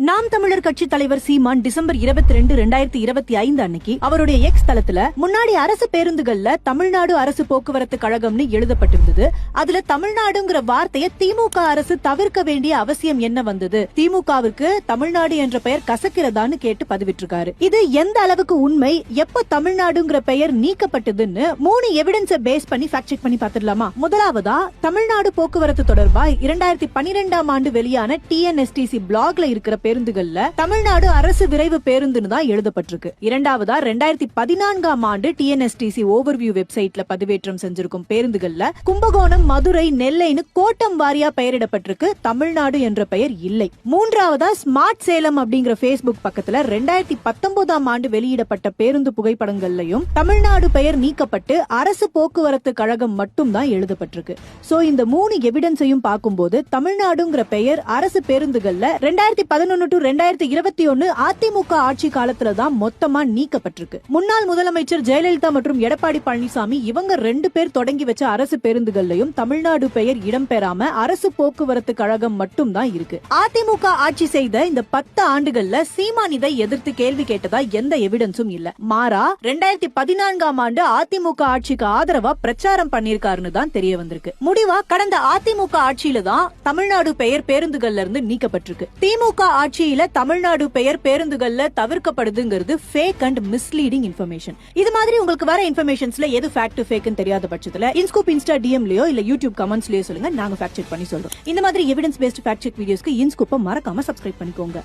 நாம் தமிழர் கட்சி தலைவர் சீமான் டிசம்பர் 22, 2025 அன்னைக்கு அவருடைய எக்ஸ் தளத்துல முன்னாடி அரசு பேருந்துகள்ல தமிழ்நாடு அரசு போக்குவரத்து கழகம்னு எழுதப்பட்டிருந்தது. அதுல தமிழ்நாடுங்கிற வார்த்தையை திமுக அரசு தவிர்க்க வேண்டிய அவசியம் என்ன வந்தது, திமுகவிற்கு தமிழ்நாடு என்ற பெயர் கசக்கிறதான்னு கேட்டு பதிவிட்டிருக்காரு. இது எந்த அளவுக்கு உண்மை, எப்ப தமிழ்நாடுங்கிற பெயர் நீக்கப்பட்டதுன்னு 3 எவிடன்ஸை பேஸ் பண்ணி ஃபேக்ட் செக் பண்ணி பாத்துடலாமா? முதலாவதா தமிழ்நாடு போக்குவரத்து தொடர்பா 2012ஆம் ஆண்டு வெளியான TNSTC பிளாக்ல இருக்கிற பேருந்துகள்ல தமிழ்நாடு அரசு விரைவு பேருந்துன்னு தான் எழுதப்பட்டிருக்கு. இரண்டாவதா 2014ஆம் ஆண்டு TNSTC ஓவர்வியூ வெப்சைட்ல பதிவேற்றம் செஞ்சிருக்கும் பேருந்துகள்ல கும்பகோணம், மதுரை, நெல்லைன்னு கோட்டம் வாரியா பெயரிடப்பட்டிருக்கு, தமிழ்நாடு என்ற பெயர் இல்லை. மூன்றாவதா ஸ்மார்ட் சேலம் அப்படிங்கிற Facebook பக்கத்துல 2019ஆம் ஆண்டு வெளியிடப்பட்ட பேருந்து புகைப்படங்கள்லயும் தமிழ்நாடு பெயர் நீக்கப்பட்டு அரசு போக்குவரத்து கழகம் மட்டும் தான் எழுதப்பட்டிருக்கு. சோ இந்த 3 எவிடன்ஸையும் பார்க்கும்போது தமிழ்நாடுங்கிற பெயர் அரசு பேருந்துகள்ல 2011 to 2021 அதிமுக ஆட்சி காலத்துல தான் மொத்தமா நீக்கப்பட்டிருக்கு. முன்னாள் முதலமைச்சர் ஜெயலலிதா மற்றும் எடப்பாடி பழனிசாமி இவங்க 2 பேர் தொடங்கி வச்ச அரசு பேருந்துகள்லயும் தமிழ்நாடு பெயர் இடம்பெறாம அரசு போக்குவரத்து கழகம் மட்டும் தான் இருக்கு. அதிமுக ஆட்சி செய்த இந்த 10 ஆண்டுகள்ல சீமான் இதை எதிர்த்து கேள்வி கேட்டதா எந்த எவிடன்ஸும் இல்ல. மாறா 2014ஆம் ஆண்டு அதிமுக ஆட்சிக்கு ஆதரவா பிரச்சாரம் பண்ணிருக்காருன்னு தான் தெரிய வந்திருக்கு. முடிவா கடந்த அதிமுக ஆட்சியில தான் தமிழ்நாடு பெயர் பேருந்துகள்ல இருந்து நீக்கப்பட்டிருக்கு. திமுக ஆட்சியில தமிழ்நாடு பெயர் பேருந்துகள்ல தவிர்க்கப்படுதுங்கிறது ஃபேக் அண்ட் மிஸ்லீடிங் இன்ஃபர்மேஷன். இது மாதிரி உங்களுக்கு வர இன்ஃபர்மேஷன்ஸ்ல எது ஃபேக்ட் ஃபேக்னு தெரியாத பட்சத்துல இன்ஸ்கூப் இன்ஸ்டா டிஎம்லயோ இல்ல யூடியூப் கமெண்ட்ஸ்லயோ சொல்லுங்க, நாங்க ஃபேக்ட் செக் பண்ணி சொல்றோம். இந்த மாதிரி எவிடன்ஸ் பேஸ்ட் ஃபேக்ட் செக் வீடியோஸ்க்கு இன்ஸ்கூப்பை மறக்காம சப்ஸ்கிரைப் பண்ணிக்கோங்க.